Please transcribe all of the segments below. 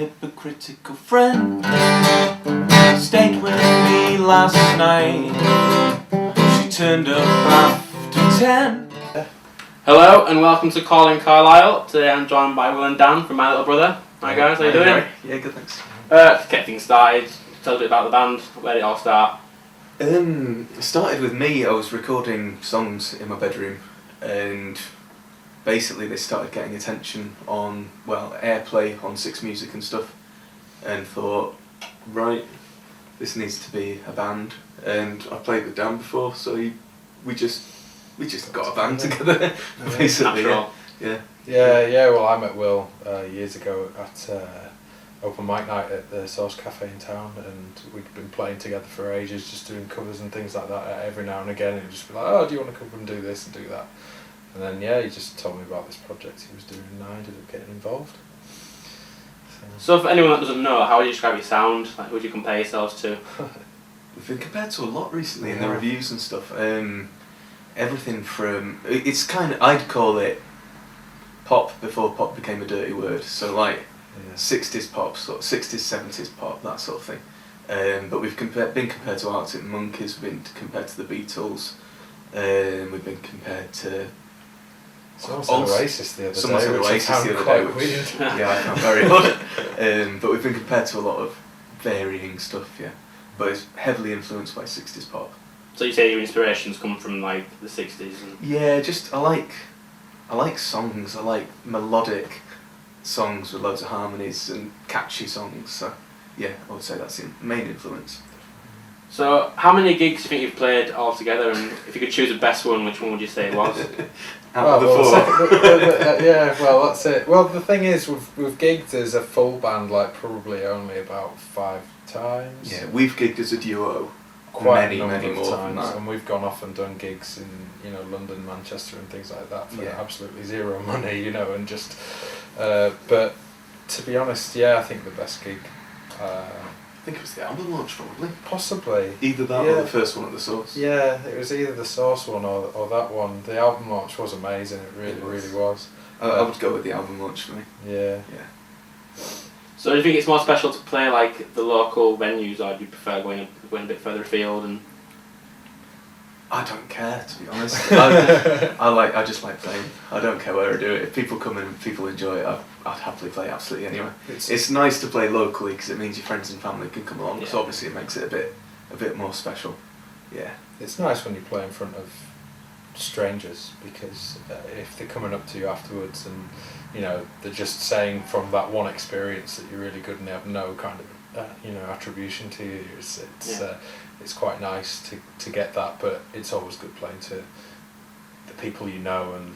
hypocritical friend stayed with me last night. She turned up after 10. Hello and welcome to Calling Carlisle. Today I'm joined by Will and Dan from My Little Brother. Hi guys, how you doing? Yeah, good, thanks. To get things started, tell us a bit about the band. Where did it all start? It started with me. I was recording songs in my bedroom, and basically they started getting attention on, well, airplay on Six Music and stuff, and thought, right, this needs to be a band. And I played with Dan before, so we just got a band together, basically. Natural. Yeah. Well, I met Will years ago at open mic night at the Source Cafe in town, and we'd been playing together for ages, just doing covers and things like that every now and again. And he'd just be like, "Oh, do you want to come and do this and do that?" And then he just told me about this project he was doing, and I ended up getting involved. So for anyone that doesn't know, how would you describe your sound? Like, who would you compare yourselves to? We've been compared to a lot recently in the reviews and stuff. Everything from, it's kind of, I'd call it pop before pop became a dirty word. So like 60s pop, sort of 60s, 70s pop, that sort of thing. But we've been compared to Arctic Monkeys, we've been compared to the Beatles, we've been compared to... Someone said Oasis the other day. Someone said Oasis the other day, which yeah, I found very odd. But we've been compared to a lot of varying stuff, yeah. But it's heavily influenced by 60s pop. So you say your inspirations come from like the 60s? And Yeah, just I like songs. I like melodic songs with loads of harmonies and catchy songs. So yeah, I would say that's the main influence. So how many gigs do you think you've played all together, and if you could choose the best one, which one would you say it was? Out of the four. Yeah, well that's it. Well, the thing is, we've gigged as a full band like probably only about 5 times. Yeah, we've gigged as a duo Quite many a number more of than times, that. and we've gone off and done gigs in London, Manchester, and things like that for absolutely zero money, and just. But to be honest, I think the best gig. I think it was the album launch, probably. Possibly. Either that or the first one at the Source. Yeah, it was either the Source one or that one. The album launch was amazing. It really was. I would go with the album launch for me. Yeah. So do you think it's more special to play like the local venues, or do you prefer going a bit further afield? And I don't care, to be honest. I just like playing. I don't care where I do it. If people come in and people enjoy it, I'd happily play absolutely anywhere. It's nice to play locally because it means your friends and family can come along. So obviously it makes it a bit more special. Yeah. It's nice when you play in front of strangers, because if they're coming up to you afterwards and they're just saying from that one experience that you're really good and they have no kind of attribution to you, it's quite nice to get that. But it's always good playing to the people and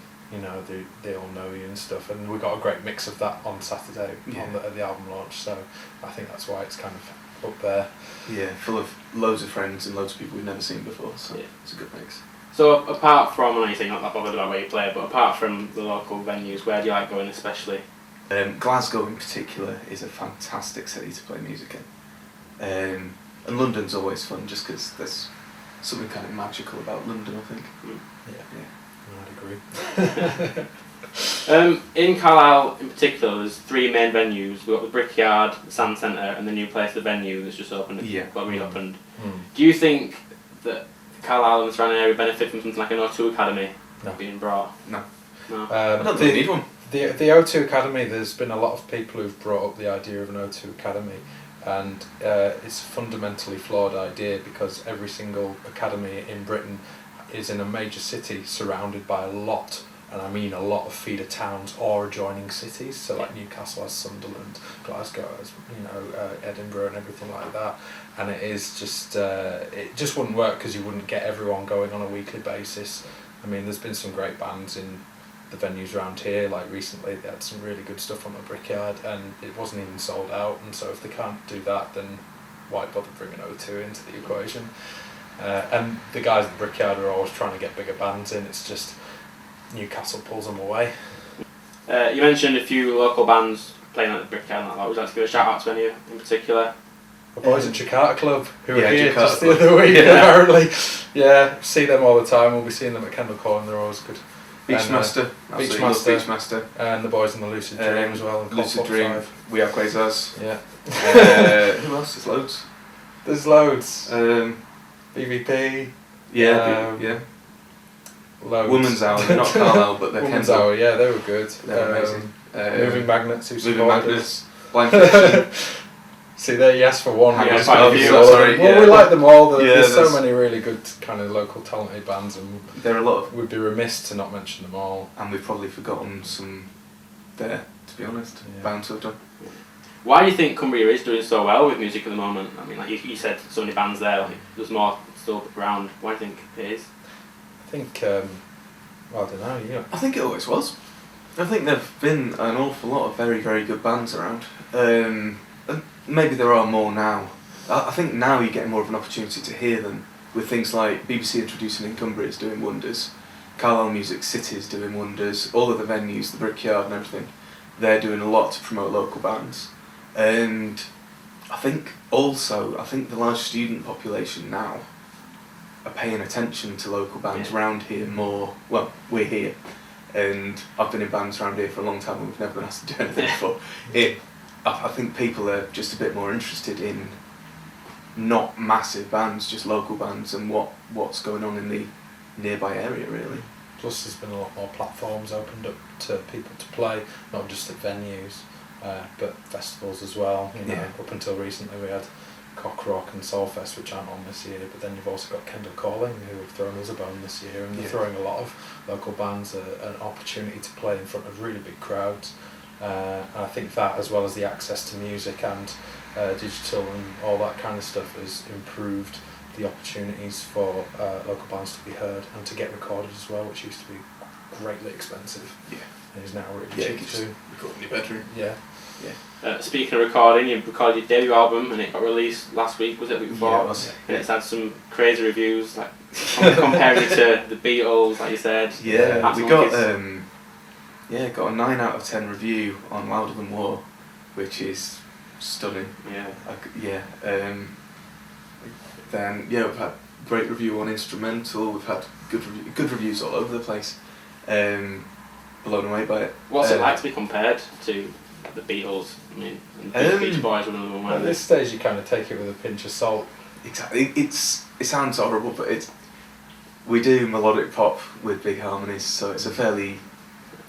they all know you and stuff, and we got a great mix of that on Saturday at the album launch, so I think that's why it's kind of up there. Yeah, full of loads of friends and loads of people we've never seen before, so it's a good mix. So apart from, I know you say not that bothered about where you play, but apart from the local venues, where do you like going especially? Glasgow in particular is a fantastic city to play music in. And London's always fun just because there's something kind of magical about London, I think. I'd agree. In Carlisle in particular, there's 3 main venues. We've got the Brickyard, the Sand Centre, and the new place, the Venue, that's just opened. Got reopened. Do you think that Carlisle and the surrounding area benefit from something like an O2 Academy being brought? No. I don't think we need one. The O2 Academy, there's been a lot of people who've brought up the idea of an O2 Academy, and it's a fundamentally flawed idea, because every single academy in Britain is in a major city surrounded by a lot, and I mean a lot, of feeder towns or adjoining cities. So like Newcastle has Sunderland, Glasgow has Edinburgh and everything like that. And it is just it just wouldn't work because you wouldn't get everyone going on a weekly basis. I mean, there's been some great bands in the venues around here. Like recently, they had some really good stuff on the Brickyard, and it wasn't even sold out. And so if they can't do that, then why bother bringing O2 into the equation? And the guys at the Brickyard are always trying to get bigger bands in. It's just Newcastle pulls them away. You mentioned a few local bands playing at the Brickyard and that. Would you like to give a shout out to any in particular? The boys at Jakarta Club, who were here Jakarta just the Club. other week, apparently. Yeah, see them all the time. We'll be seeing them at Kendal Calling. They're always good. Beachmaster. Absolutely love Beachmaster. And the boys in the Lucid Dream as well. And Lucid Dream. We Are Quasars. Yeah. Who else? There's loads. There's loads. BVP. Yeah. Yeah. Loads. Woman's Hour. They're not Carlisle, but they're Woman's Kendal. Hour. Yeah, they were good. They're amazing. Moving Magnets. Moving Magnets. Blind Fiction. See there, you asked for one. Yeah, sorry. Well, we like them all. There's so there's many really good kind of local talented bands, and there are a lot of. We'd be remiss to not mention them all. And we've probably forgotten some there, to be honest. Bound to have done. Why do you think Cumbria is doing so well with music at the moment? I mean, like you said, so many bands there. Like there's more still around. Why do you think it is? I think. Well, I don't know. Yeah. I think it always was. I think there've been an awful lot of very, very good bands around. And maybe there are more now. I think now you get more of an opportunity to hear them with things like BBC Introducing in Cumbria is doing wonders, Carlisle Music City is doing wonders, all of the venues, the Brickyard and everything, they're doing a lot to promote local bands. And I think the large student population now are paying attention to local bands around here more. Well, we're here, and I've been in bands around here for a long time and we've never been asked to do anything before. I think people are just a bit more interested in not massive bands, just local bands and what's going on in the nearby area, really. Plus there's been a lot more platforms opened up to people to play, not just at venues, but festivals as well. You know, up until recently we had Cock Rock and Soulfest, which aren't on this year, but then you've also got Calling, who have thrown us a bone this year, and they're throwing a lot of local bands an opportunity to play in front of really big crowds. And I think that, as well as the access to music and digital and all that kind of stuff, has improved the opportunities for local bands to be heard and to get recorded as well, which used to be greatly expensive. Yeah. And is now really cheap too. Record in your bedroom. Yeah. Yeah. Speaking of recording, you recorded your debut album and it got released last week, was it? The week before? Yeah, it was. And it's had some crazy reviews, like comparing it to the Beatles, like you said. Yeah, we got got a 9 out of 10 review on Louder Than War, which is stunning. Yeah. Then we've had great review on Instrumental. We've had good reviews all over the place. Blown away by it. What's it like to be compared to the Beatles? I mean, and the Beach Boys, one of them. At this stage, you kind of take it with a pinch of salt. Exactly. It sounds horrible, but we do melodic pop with big harmonies, so it's a fairly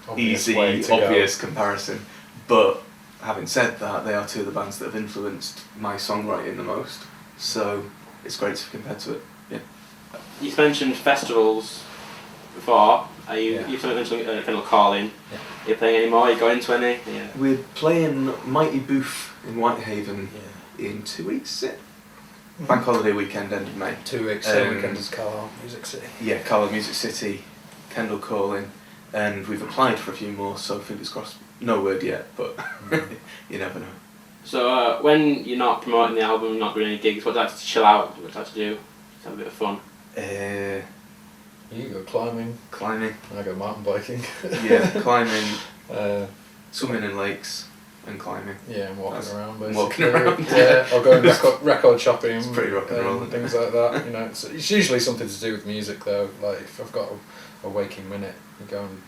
obvious comparison. But having said that, they are two of the bands that have influenced my songwriting the most, so it's great to compare to it. Yeah. You mentioned festivals before. You've mentioned kind of Calling. Yeah. Are you playing any more? Are you going to any? Yeah. We're playing Mighty Booth in Whitehaven in 2 weeks, is it? Bank holiday weekend, end of May. 2 weeks, same weekend as Carlisle Music City. Yeah, Carlisle Music City, Kendal Calling, and we've applied for a few more, so fingers crossed. No word yet, but you never know. So when you're not promoting the album, not doing any gigs, what do you like to chill out? What do you like to do? Just have a bit of fun? You go climbing. I go mountain biking. Climbing, swimming in lakes and climbing. Yeah, and walking around basically. Walking around. Yeah, or going record shopping. It's pretty rock and roll. And things like that. You know, it's usually something to do with music though. Like if I've got a waking minute, you go and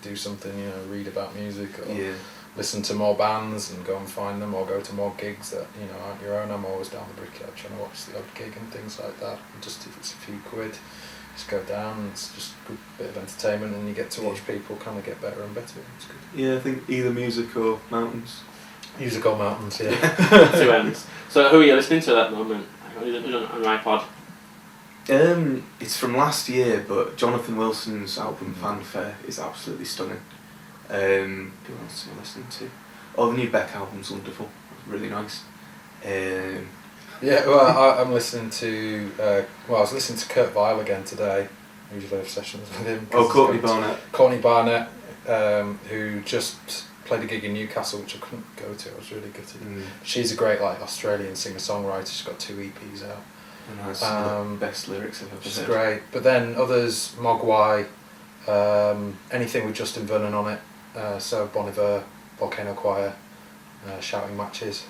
do something. You know, read about music or listen to more bands and go and find them, or go to more gigs that aren't your own. I'm always down the Brickyard trying to watch the odd gig and things like that. And just if it's a few quid, just go down. And it's just a good bit of entertainment, and you get to watch people kind of get better and better. It's good. Yeah, I think either music or mountains. Music or mountains, yeah. 2 ends. So who are you listening to at the moment? Who's on an iPod? It's from last year, but Jonathan Wilson's album Fanfare is absolutely stunning. Who else am I listening to? Oh, the new Beck album's wonderful. Really nice. I'm listening to. I was listening to Kurt Vile again today. I usually have sessions with him. Courtney Barnett, who just played a gig in Newcastle, which I couldn't go to. I was really gutted. She's a great Australian singer-songwriter. She's got 2 EPs out. And has some of the best lyrics I've ever heard. She's great. But then others, Mogwai, anything with Justin Vernon on it. So Bon Iver, Volcano Choir, Shouting Matches.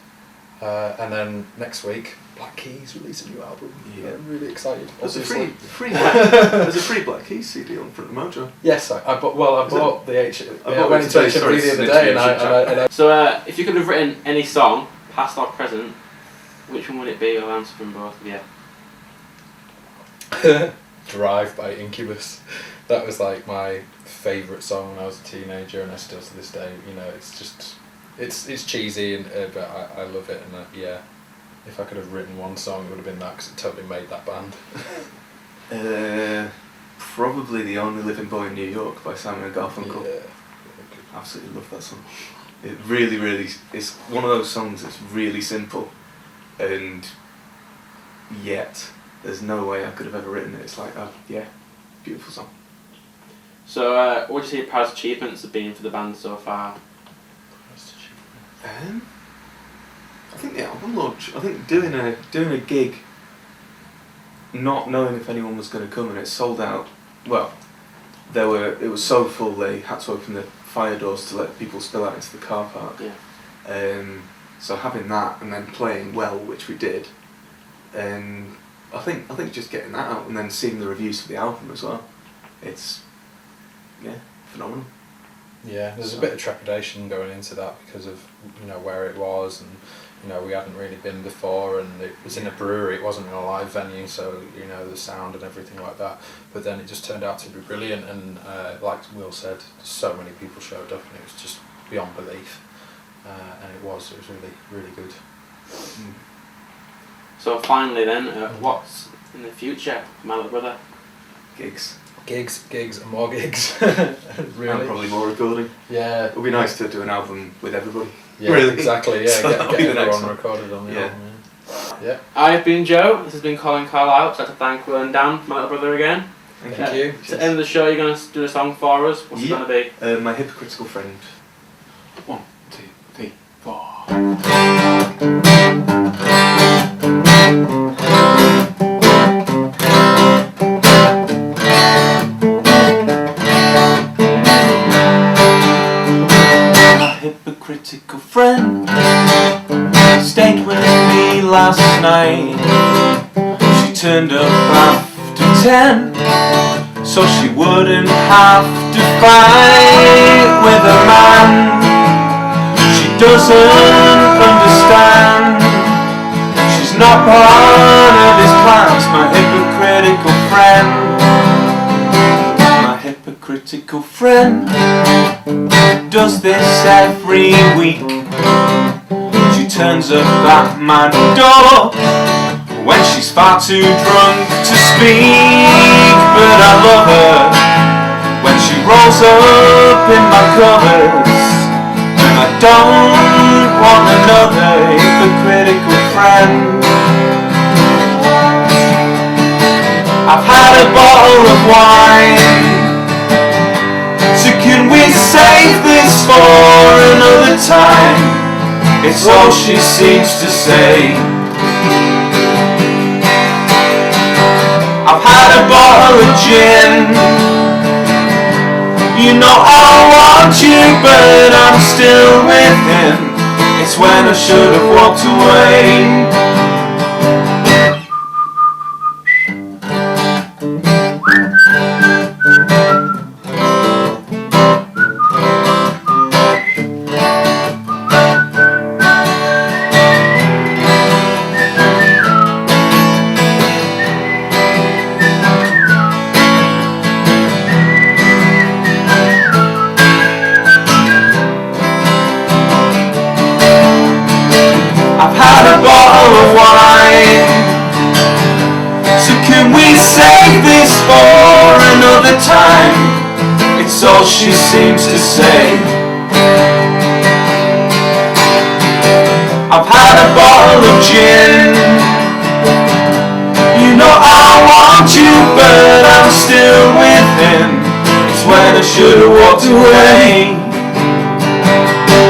And then next week, Black Keys release a new album. Yeah. I'm really excited. There's a obviously. there's a free Black Keys CD on front of Mojo. Yes, I bought the H. I bought went it into today, HMV sorry, the other it's day, literally and I So, if you could have written any song, past or present, which one would it be? I'll answer from both of you. Drive by Incubus. That was like my favourite song when I was a teenager, and I still to this day. You know, it's just it's cheesy, and but I love it, and yeah. If I could have written one song, it would have been that, because it totally made that band. Probably The Only Living Boy in New York by Simon and Garfunkel. Yeah. Absolutely love that song. It really, it's one of those songs that's really simple, and yet there's no way I could have ever written it. It's like, oh yeah, beautiful song. So, what would you say your proudest achievements have been for the band so far? I think the album launch. I think doing a gig, not knowing if anyone was going to come, and it sold out. Well, it was so full they had to open the fire doors to let people spill out into the car park. Yeah. So having that and then playing well, which we did, and I think just getting that out and then seeing the reviews for the album as well, it's phenomenal. Yeah, there's a bit of trepidation going into that because of where it was, and we hadn't really been before, and it was in a brewery. It wasn't in a live venue, so the sound and everything like that. But then it just turned out to be brilliant, and like Will said, so many people showed up, and it was just beyond belief. And it was really, really good. Mm. So finally then, what's in the future for My Little Brother? Gigs, and more gigs. Really. and probably more recording. Yeah. It would be nice to do an album with everybody. Yeah, really. Exactly. Yeah, So that'll get be the next everyone one. recorded on the album. Yeah. I've been Joe. This has been Calling Carlisle. I'd like to thank Will and Dan, My Little Brother again. Thank you. To end the show, you're going to do a song for us. What's it going to be? My Hypocritical Friend. 1, 2, 3, 4. Hypocritical friend stayed with me last night. She turned up after 10, so she wouldn't have to fight with a man she doesn't understand. She's not part of his plans, my hypocritical friend. My hypocritical friend does this every week. She turns up at my door when she's far too drunk to speak, but I love her when she rolls up in my covers, and I don't want another hypocritical friend. I've had a bottle of wine, so can we save this for another time? It's all she seems to say. I've had a bottle of gin. You know I want you, but I'm still with him. It's when I should have walked away. I've had a bottle of wine, so can we save this for another time? It's all she seems to say. I've had a bottle of gin. You know I want you, but I'm still with him. It's when I should have walked away.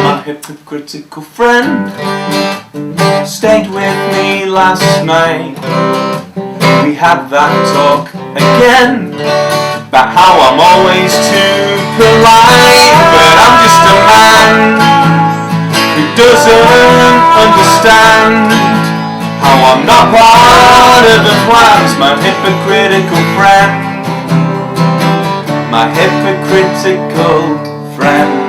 My hypocritical friend stayed with me last night. We had that talk again about how I'm always too polite, but I'm just a man who doesn't understand how I'm not part of the plans. My hypocritical friend, my hypocritical friend.